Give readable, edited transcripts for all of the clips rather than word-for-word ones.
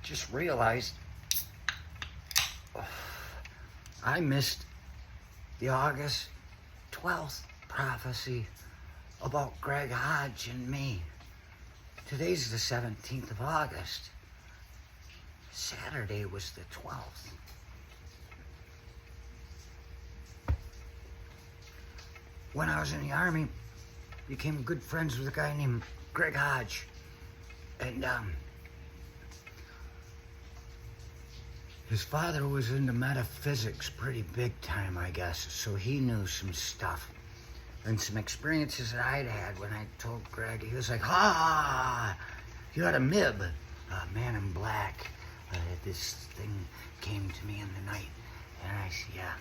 just realized I missed the August 12th prophecy about Greg Hodge and me. Today's the 17th of August. Saturday was the 12th. When I was in the Army, became good friends with a guy named Greg Hodge. And his father was into metaphysics pretty big time, I guess, so he knew some stuff. And some experiences that I'd had when I told Greg, he was like, you had a MIB, Man in Black. This thing came to me in the night. And I said, yeah,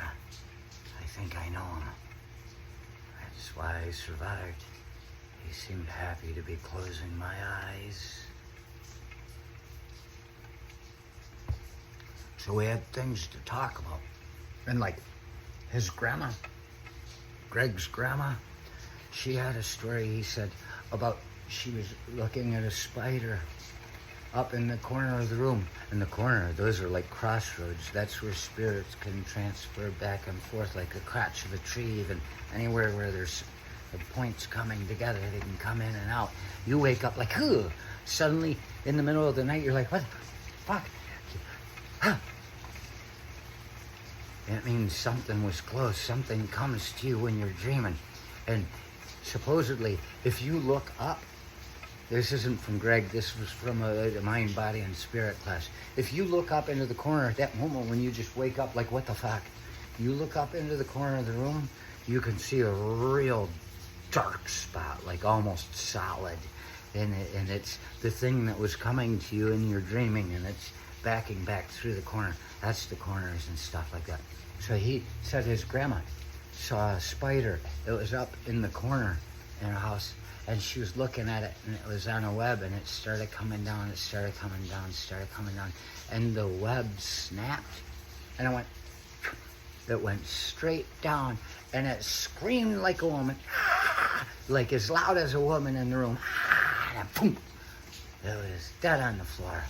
I think I know him. That's why I survived. He seemed happy to be closing my eyes. So we had things to talk about. And like his grandma, Greg's grandma, she had a story, he said, about she was looking at a spider up in the corner of the room. In the corner, those are like crossroads. That's where spirits can transfer back and forth, like the crotch of a tree, even anywhere where there's points coming together, they can come in and out. You wake up like, ugh. Suddenly, in the middle of the night, you're like, what the fuck? Huh. It means something was close. Something comes to you when you're dreaming. And supposedly, if you look up, this isn't from Greg, this was from a mind, body, and spirit class. If you look up into the corner at that moment when you just wake up like, what the fuck? You look up into the corner of the room, you can see a real dark spot, like almost solid. And it's the thing that was coming to you in your dreaming, and it's backing back through the corner. That's the corners and stuff like that. So he said his grandma saw a spider that was up in the corner in her house, and she was looking at it, and it was on a web, and it started coming down, it started coming down, it started coming down, and the web snapped, and it went straight down, and it screamed like a woman, like as loud as a woman in the room, and boom, it was dead on the floor.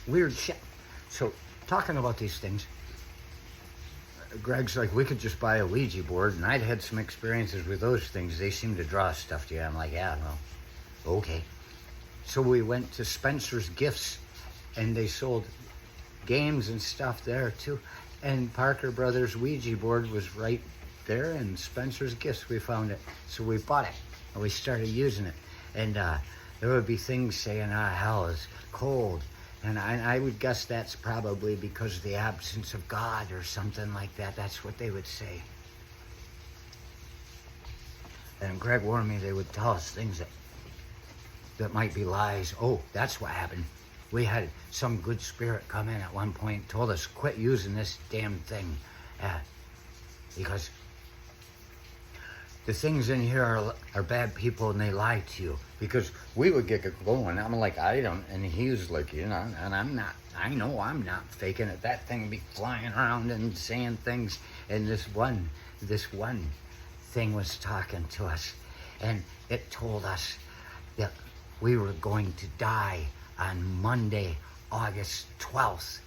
Weird shit. So, talking about these things, Greg's like, we could just buy a Ouija board, and I'd had some experiences with those things. They seem to draw stuff to you. I'm like, yeah, well, okay. So we went to Spencer's Gifts, and they sold games and stuff there too. And Parker Brothers Ouija board was right there in Spencer's Gifts. We found it, so we bought it, and we started using it. And there would be things saying, hell is cold. And I would guess that's probably because of the absence of God or something like that. That's what they would say. And Greg warned me they would tell us things that might be lies. Oh, that's what happened. We had some good spirit come in at one point, told us, quit using this damn thing. Because the things in here are bad people, and they lie to you. Because we would get going. I'm like, I don't. And he was like, you know, and I'm not. I know I'm not faking it. That thing would be flying around and saying things. And this one thing was talking to us. And it told us that we were going to die on Monday, August 12th.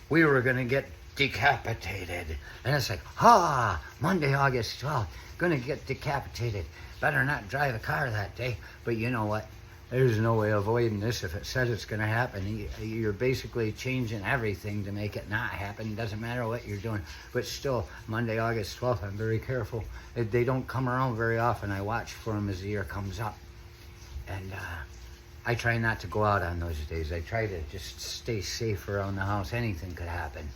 We were going to get decapitated. And it's like, Monday, August 12th, gonna get decapitated. Better not drive a car that day. But you know what? There's no way of avoiding this. If it says it's gonna happen, you're basically changing everything to make it not happen. It doesn't matter what you're doing. But still, Monday, August 12th, I'm very careful. They don't come around very often. I watch for them as the year comes up. And I try not to go out on those days. I try to just stay safe around the house. Anything could happen.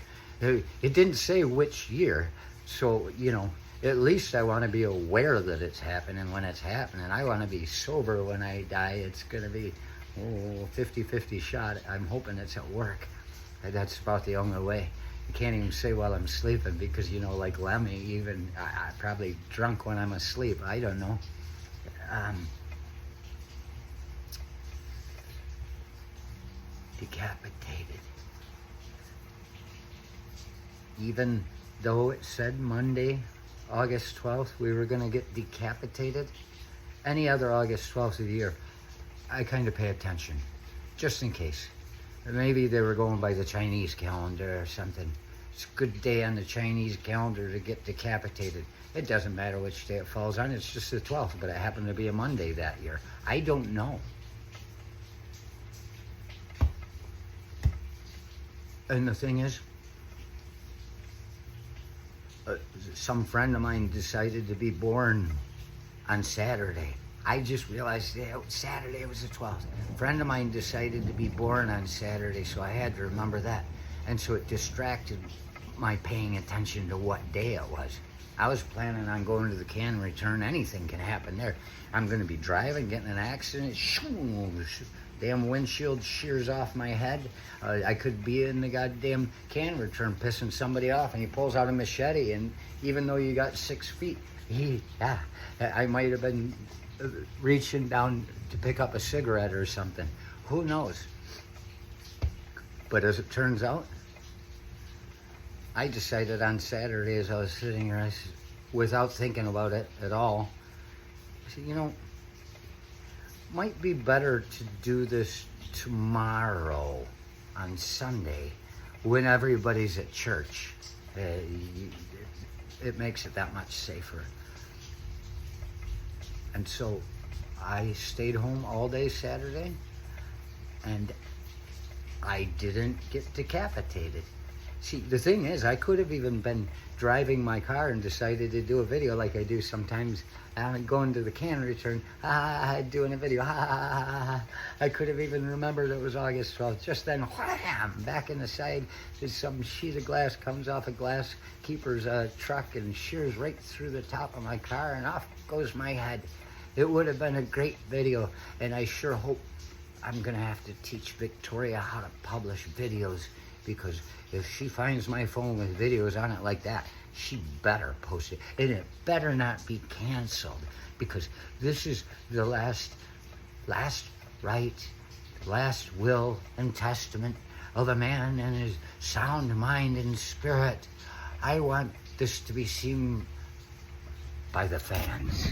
It didn't say which year, so, you know, at least I want to be aware that it's happening when it's happening. I want to be sober when I die. It's going to be 50-50 shot. I'm hoping it's at work. That's about the only way. You can't even say while I'm sleeping because, you know, like Lemmy, even I probably drunk when I'm asleep. I don't know. Decapitated. Even though it said Monday, August 12th, we were going to get decapitated, any other August 12th of the year, I kind of pay attention, just in case. Maybe they were going by the Chinese calendar or something. It's a good day on the Chinese calendar to get decapitated. It doesn't matter which day it falls on, it's just the 12th, but it happened to be a Monday that year. I don't know. And the thing is, some friend of mine decided to be born on Saturday. I just realized that Saturday was the 12th. A friend of mine decided to be born on Saturday, so I had to remember that. And so it distracted my paying attention to what day it was. I was planning on going to the can return. Anything can happen there. I'm going to be driving, getting in an accident. Damn windshield shears off my head. I could be in the goddamn can return pissing somebody off, and he pulls out a machete, and even though you got 6 feet, I might have been reaching down to pick up a cigarette or something. Who knows? But as it turns out, I decided on Saturday as I was sitting here, without thinking about it at all, I said, you know, might be better to do this tomorrow on Sunday when everybody's at church. It makes it that much safer. And so I stayed home all day Saturday, and I didn't get decapitated. See, the thing is, I could have even been driving my car and decided to do a video like I do sometimes. I'm going to the can return, doing a video, I could have even remembered it was August 12th. Just then, wham, back in the side, there's some sheet of glass comes off a glass keeper's truck and shears right through the top of my car, and off goes my head. It would have been a great video, and I sure hope I'm gonna have to teach Victoria how to publish videos, because if she finds my phone with videos on it like that, she better post it. And it better not be canceled, because this is the last right, last will and testament of a man and his sound mind and spirit. I want this to be seen by the fans.